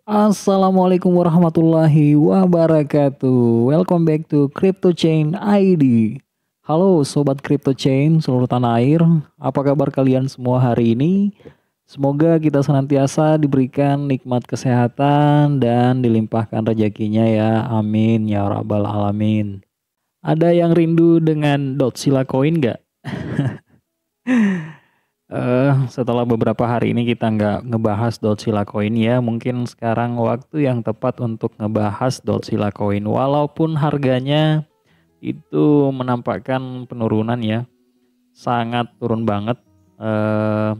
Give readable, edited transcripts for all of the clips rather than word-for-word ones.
Assalamualaikum warahmatullahi wabarakatuh. Welcome back to Crypto Chain ID. Halo Sobat Crypto Chain seluruh tanah air. Apa kabar kalian semua hari ini? Semoga kita senantiasa diberikan nikmat kesehatan dan dilimpahkan rezekinya ya. Amin ya rabbal alamin. Ada yang rindu dengan Dotsila Coin nggak? Setelah beberapa hari ini kita nggak ngebahas Dotsila Coin ya, mungkin sekarang waktu yang tepat untuk ngebahas Dotsila Coin. Walaupun harganya itu menampakkan penurunan ya, sangat turun banget. Eh,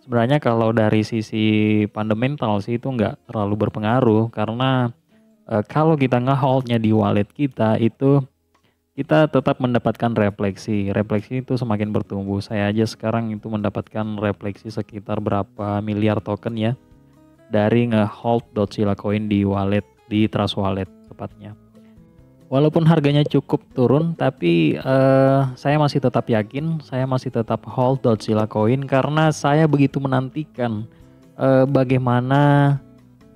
Sebenarnya kalau dari sisi fundamental sih itu nggak terlalu berpengaruh karena kalau kita ngeholdnya di wallet kita itu kita tetap mendapatkan refleksi. Refleksi itu semakin bertumbuh. Saya aja sekarang itu mendapatkan refleksi sekitar berapa miliar token ya dari ngehold Dotsila Coin di wallet, di Trust Wallet tepatnya. Walaupun harganya cukup turun, tapi saya masih tetap yakin, saya masih tetap hold Dotsila Coin karena saya begitu menantikan bagaimana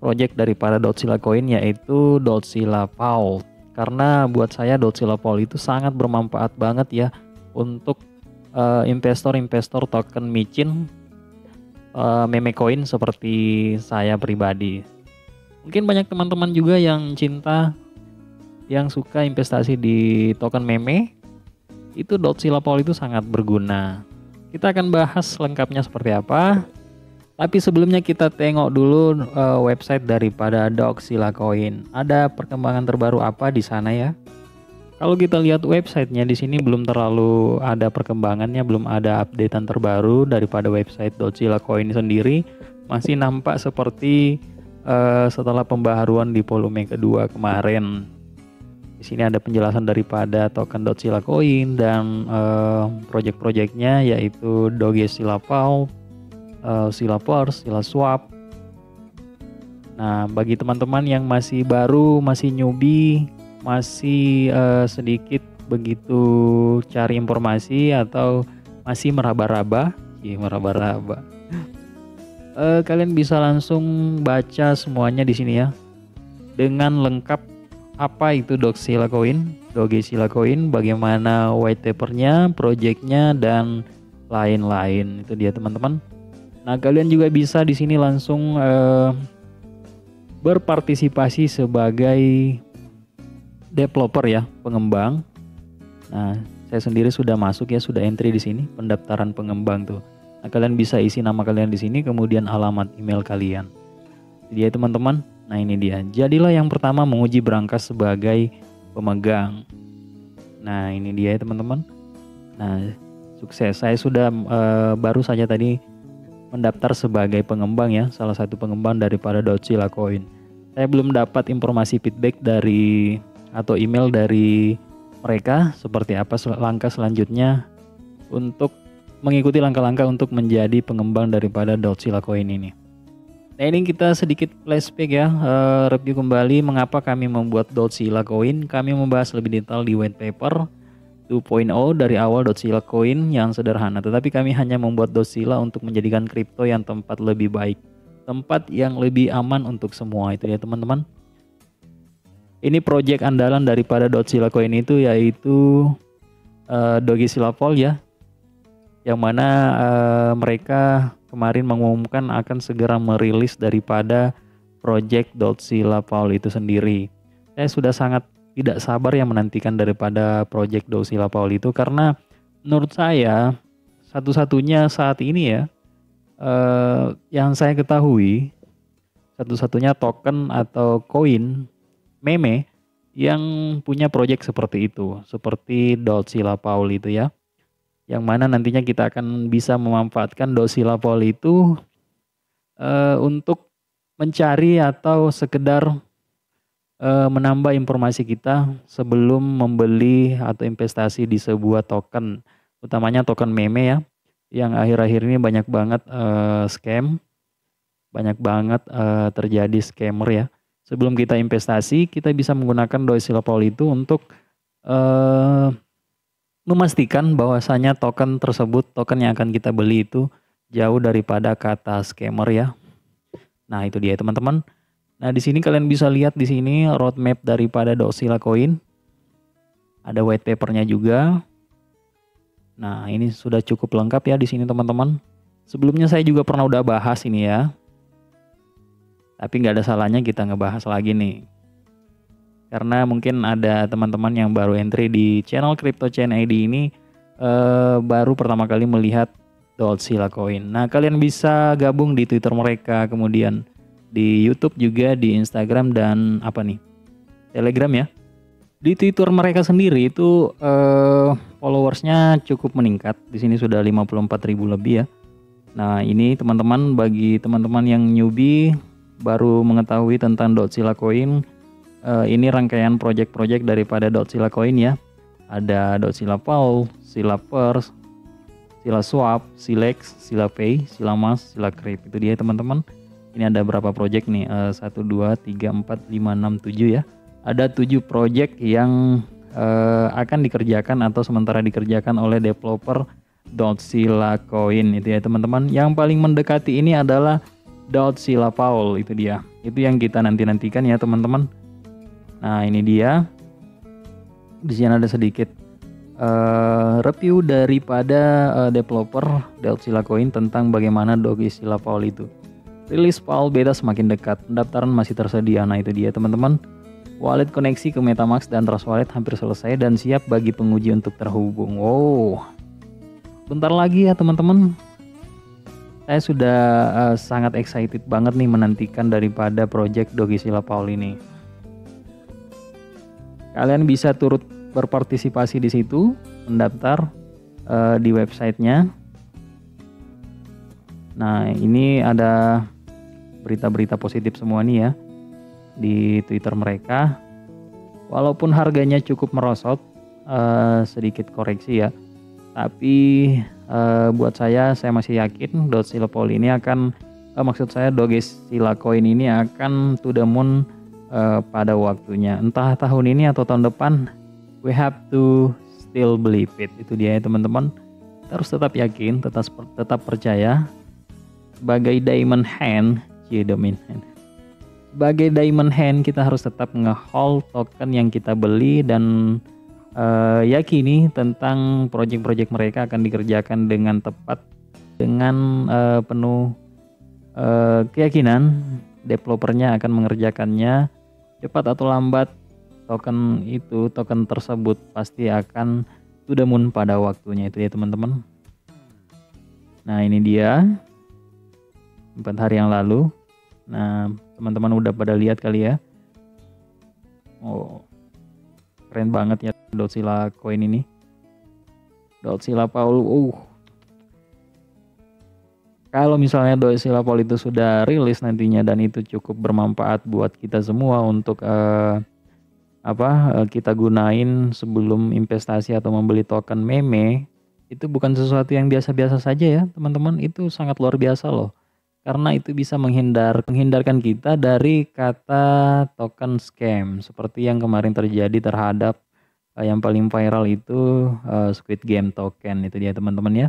project daripada Dotsila Coin yaitu Dotsila Vault. Karena buat saya Dotsila Vault itu sangat bermanfaat banget ya untuk investor-investor token micin meme coin seperti saya pribadi. Mungkin banyak teman-teman juga yang cinta, yang suka investasi di token meme, itu Dotsila Vault itu sangat berguna. Kita akan bahas lengkapnya seperti apa. Tapi sebelumnya kita tengok dulu website daripada Dotsila Coin. Ada perkembangan terbaru apa di sana ya? Kalau kita lihat websitenya di sini belum terlalu ada perkembangannya, belum ada updatean terbaru daripada website Dotsila Coin sendiri. Masih nampak seperti setelah pembaharuan di volume kedua kemarin. Di sini ada penjelasan daripada token Dotsila Coin dan project-projectnya yaitu Dogesila Vault, Sila Purse, Sila Swap. Nah, bagi teman-teman yang masih baru, masih newbie, masih sedikit begitu cari informasi atau masih meraba-raba, kalian bisa langsung baca semuanya di sini ya, dengan lengkap apa itu Dotsila Coin, Dogesila Coin, bagaimana white papernya, projectnya dan lain-lain. Itu dia teman-teman. Nah, kalian juga bisa di sini langsung berpartisipasi sebagai developer ya, pengembang. Nah, saya sendiri sudah masuk ya, sudah entry di sini pendaftaran pengembang tuh. Nah, kalian bisa isi nama kalian di sini, kemudian alamat email kalian. Jadi ya teman-teman. Nah, ini dia. Jadilah yang pertama menguji berangkas sebagai pemegang. Nah, ini dia ya teman-teman. Nah, sukses. Saya sudah baru saja tadi mendaftar sebagai pengembang ya, salah satu pengembang daripada Dotsila Coin. Saya belum dapat informasi feedback dari atau email dari mereka seperti apa langkah selanjutnya untuk mengikuti langkah-langkah untuk menjadi pengembang daripada Dotsila Coin ini. Nah, ini kita sedikit flashback ya, review kembali mengapa kami membuat Dotsila Coin. Kami membahas lebih detail di white paper 2.0 dari awal Dotsila Coin yang sederhana, tetapi kami hanya membuat Dotsila untuk menjadikan kripto yang tempat lebih baik, tempat yang lebih aman untuk semua. Itu ya teman-teman. Ini project andalan daripada Dotsila Coin itu yaitu Dogesila Vault ya, yang mana mereka kemarin mengumumkan akan segera merilis daripada project Dotsila Vault itu sendiri. Saya sudah sangat tidak sabar yang menantikan daripada project Dotsila Vault itu karena menurut saya satu-satunya saat ini ya yang saya ketahui satu-satunya token atau koin meme yang punya project seperti itu, seperti Dotsila Vault itu ya, yang mana nantinya kita akan bisa memanfaatkan Dotsila Vault itu untuk mencari atau sekedar menambah informasi kita sebelum membeli atau investasi di sebuah token, utamanya token meme ya, yang akhir-akhir ini banyak banget scam, banyak banget terjadi scammer ya. Sebelum kita investasi, kita bisa menggunakan Dotsila Vault itu untuk memastikan bahwasanya token tersebut, token yang akan kita beli itu jauh daripada kata scammer ya. Nah, itu dia teman-teman. Nah, di sini kalian bisa lihat di sini roadmap daripada Doxila Coin. Ada white papernya juga. Nah, ini sudah cukup lengkap ya di sini teman-teman. Sebelumnya saya juga pernah udah bahas ini ya. Tapi nggak ada salahnya kita ngebahas lagi nih. Karena mungkin ada teman-teman yang baru entry di channel Crypto Chain ID ini baru pertama kali melihat Doxila Coin. Nah, kalian bisa gabung di Twitter mereka, kemudian di YouTube juga, di Instagram dan Telegram ya. Di Twitter mereka sendiri itu followersnya cukup meningkat. Di sini sudah 54.000 lebih ya. Nah, ini teman-teman, bagi teman-teman yang newbie baru mengetahui tentang Doxila Coin, ini rangkaian project-project daripada Doxila Coin ya. Ada Doxila Paul, Sila Purse, Sila Swap, Silex, Sila Pay, Sila Mas, Sila Creep. Itu dia teman-teman. Ini ada berapa project nih? 1, 2, 3, 4, 5, 6, 7 ya. Ada 7 project yang akan dikerjakan atau sementara dikerjakan oleh developer Doxila Coin. Itu ya teman-teman. Yang paling mendekati ini adalah Doxila Paul, itu dia. Itu yang kita nantikan ya teman-teman. Nah, ini dia. Di sini ada sedikit review daripada developer Doxila Coin tentang bagaimana Doxila Paul itu. Rilis Paul beta semakin dekat, pendaftaran masih tersedia. Nah, itu dia teman-teman. Wallet koneksi ke MetaMask dan Trust Wallet hampir selesai dan siap bagi penguji untuk terhubung. Wow, bentar lagi ya teman-teman. Saya sudah sangat excited banget nih menantikan daripada project Doxila Paul ini. Kalian bisa turut berpartisipasi di situ, mendaftar di websitenya. Nah, ini ada berita-berita positif semua nih ya di Twitter mereka. Walaupun harganya cukup merosot, sedikit koreksi ya. Tapi buat saya masih yakin Doxila Paul ini akan, Doxila Coin ini akan to the moon pada waktunya. Entah tahun ini atau tahun depan, we have to still believe it. Itu dia ya teman-teman. Kita harus tetap yakin, tetap percaya. Sebagai diamond hand, sebagai diamond hand kita harus tetap nge-hold token yang kita beli dan yakini tentang project-project mereka akan dikerjakan dengan tepat, dengan penuh keyakinan developernya akan mengerjakannya cepat atau lambat. Token tersebut pasti akan to the moon pada waktunya. Itu ya teman-teman. Nah, ini dia 4 hari yang lalu. Nah, teman-teman udah pada lihat kali ya. Oh, keren banget ya Doxila Coin ini. Doxila Paul. Kalau misalnya Doxila Paul itu sudah rilis nantinya dan itu cukup bermanfaat buat kita semua untuk kita gunain sebelum investasi atau membeli token meme, itu bukan sesuatu yang biasa-biasa saja ya teman-teman. Itu sangat luar biasa loh. Karena itu bisa menghindarkan kita dari kata token scam seperti yang kemarin terjadi terhadap yang paling viral itu Squid Game token. Itu dia teman-teman ya.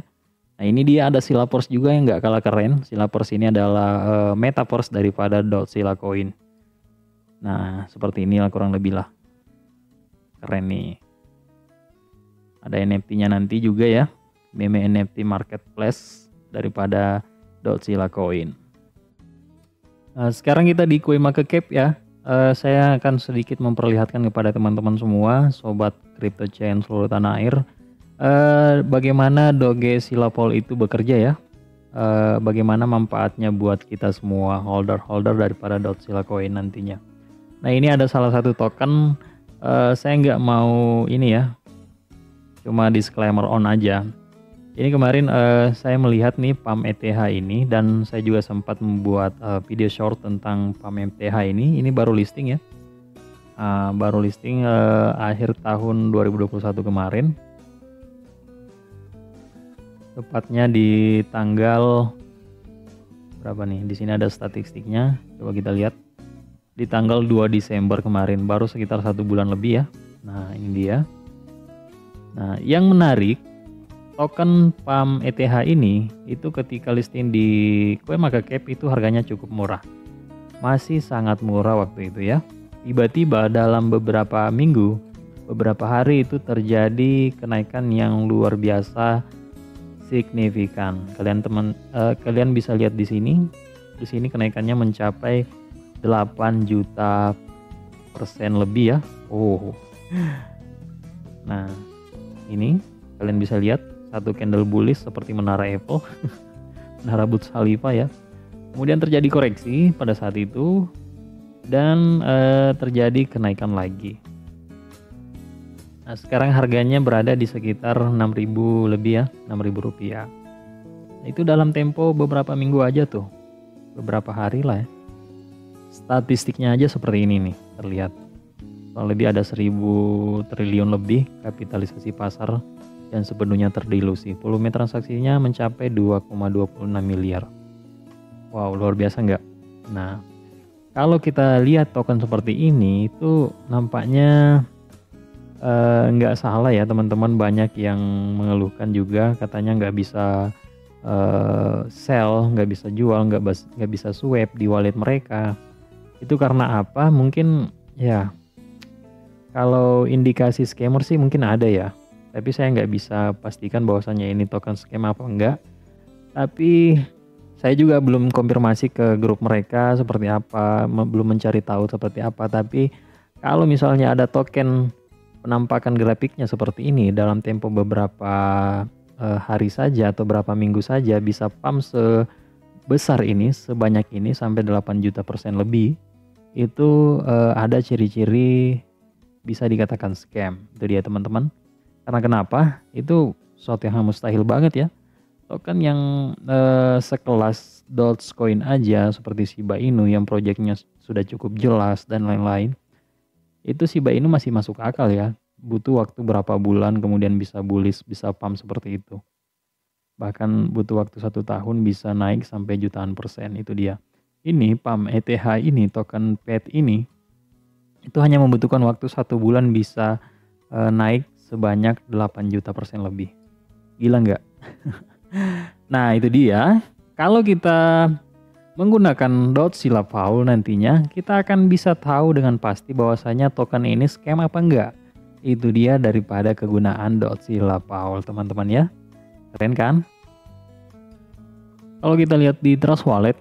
Nah, ini dia ada Sila Purse juga yang nggak kalah keren. Sila Purse ini adalah metaverse daripada Doxila Coin. Nah, seperti inilah kurang lebih lah. Keren nih. Ada NFT-nya nanti juga ya. Meme NFT marketplace daripada Doxila Coin. Nah, sekarang kita di CoinMarketCap ya. Saya akan sedikit memperlihatkan kepada teman-teman semua, sobat Crypto Chain seluruh tanah air, bagaimana Doxila Paul itu bekerja ya. Bagaimana manfaatnya buat kita semua holder daripada Doxila Coin nantinya. Nah, ini ada salah satu token. Saya nggak mau ini ya, cuma disclaimer on aja. Ini kemarin saya melihat nih pump ETH ini dan saya juga sempat membuat video short tentang pump ETH ini. Ini baru listing ya, baru listing akhir tahun 2021 kemarin. Tepatnya di tanggal berapa nih? Di sini ada statistiknya. Coba kita lihat. Di tanggal 2 Desember kemarin, baru sekitar 1 bulan lebih ya. Nah, ini dia. Nah, yang menarik, token pump ETH ini itu ketika listing di CoinMarketCap itu harganya cukup murah. masih sangat murah waktu itu ya. Tiba-tiba dalam beberapa minggu, beberapa hari itu terjadi kenaikan yang luar biasa signifikan. Kalian bisa lihat di sini. Di sini kenaikannya mencapai 8 juta persen lebih ya. Oh. Nah, ini kalian bisa lihat satu candle bullish seperti menara Apple, menara Burj Khalifa ya. Kemudian terjadi koreksi pada saat itu dan terjadi kenaikan lagi. Nah, sekarang harganya berada di sekitar 6.000 lebih ya, 6.000 rupiah. Nah, itu dalam tempo beberapa minggu aja tuh, beberapa hari lah ya. Statistiknya aja seperti ini nih, terlihat. Kurang lebih ada 1.000 triliun lebih kapitalisasi pasar dan sepenuhnya terdilusi. Volume transaksinya mencapai 2,26 miliar. Wow, luar biasa nggak? Nah, kalau kita lihat token seperti ini itu nampaknya nggak salah ya teman-teman. Banyak yang mengeluhkan juga katanya nggak bisa sell, nggak bisa jual, nggak bisa swipe di wallet mereka. Itu karena apa? Mungkin ya kalau indikasi scammer sih mungkin ada ya, tapi saya nggak bisa pastikan bahwasannya ini token scam apa enggak. Tapi saya juga belum konfirmasi ke grup mereka seperti apa, belum mencari tahu seperti apa. Tapi kalau misalnya ada token penampakan grafiknya seperti ini dalam tempo beberapa hari saja atau beberapa minggu saja bisa pump sebesar ini, sebanyak ini sampai 8 juta persen lebih, itu ada ciri-ciri bisa dikatakan scam. Itu dia teman-teman. Karena kenapa? Itu suatu yang mustahil banget ya. Token yang sekelas Dogecoin aja seperti Shiba Inu yang proyeknya sudah cukup jelas dan lain-lain, itu Shiba Inu masih masuk akal ya. Butuh waktu berapa bulan kemudian bisa bullish, bisa pump seperti itu. Bahkan butuh waktu 1 tahun bisa naik sampai jutaan persen. Itu dia. Ini pump ETH ini, token PET ini, itu hanya membutuhkan waktu 1 bulan bisa naik sebanyak 8 juta persen lebih. Gila nggak? Nah itu dia. Kalau kita menggunakan Dogecoin nantinya, kita akan bisa tahu dengan pasti bahwasanya token ini scam apa enggak. Itu dia daripada kegunaan Dogecoin teman-teman ya. Keren kan? Kalau kita lihat di Trust Wallet,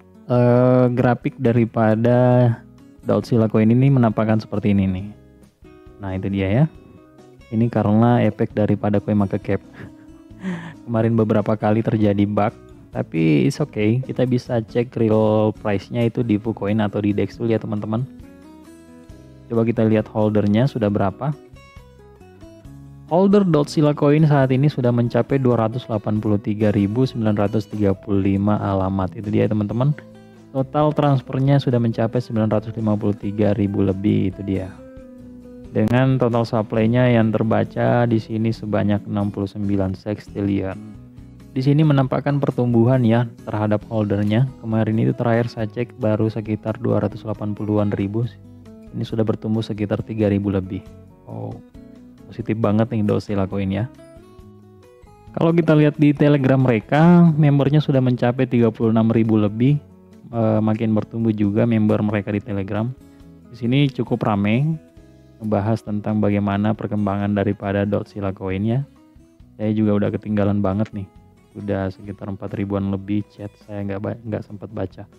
grafik daripada Dogecoin ini menampakkan seperti ini nih. Nah itu dia ya. Ini karena efek daripada CoinMarketCap. Kemarin beberapa kali terjadi bug, tapi it's okay. Kita bisa cek real price-nya itu di KuCoin atau di Dextool ya teman-teman. Coba kita lihat holdernya sudah berapa. Holder Dogecoin saat ini sudah mencapai 283.935 alamat. Itu dia teman-teman. Total transfernya sudah mencapai 953.000 lebih, itu dia. Dengan total supply-nya yang terbaca di sini sebanyak 69 sextillion. Di sini menampakkan pertumbuhan ya terhadap holdernya. Kemarin itu terakhir saya cek baru sekitar 280-an ribu. Ini sudah bertumbuh sekitar 3.000 lebih. Oh, positif banget nih Dogecoin ya. Kalau kita lihat di Telegram mereka, membernya sudah mencapai 36.000 lebih. Makin bertumbuh juga member mereka di Telegram. Di sini cukup ramai membahas tentang bagaimana perkembangan daripada Dogecoin ya. Saya juga udah ketinggalan banget nih. Sudah sekitar 4.000-an lebih chat, saya nggak sempat baca.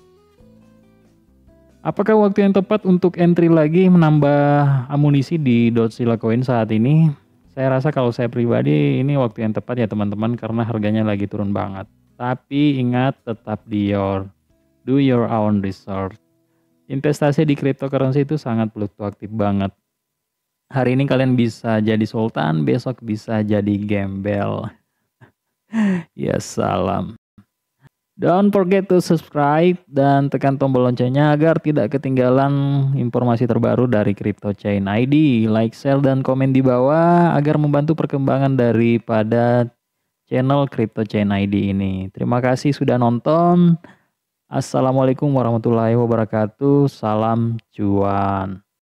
Apakah waktu yang tepat untuk entry lagi menambah amunisi di Dogecoin saat ini? Saya rasa kalau saya pribadi ini waktu yang tepat ya teman-teman, karena harganya lagi turun banget. Tapi ingat, tetap do your own research. Investasi di cryptocurrency itu sangat fluktuatif banget. Hari ini kalian bisa jadi sultan, besok bisa jadi gembel. Ya salam. Don't forget to subscribe dan tekan tombol loncengnya agar tidak ketinggalan informasi terbaru dari CryptoChain ID. Like, share, dan komen di bawah agar membantu perkembangan daripada channel CryptoChain ID ini. Terima kasih sudah nonton. Assalamualaikum warahmatullahi wabarakatuh. Salam cuan.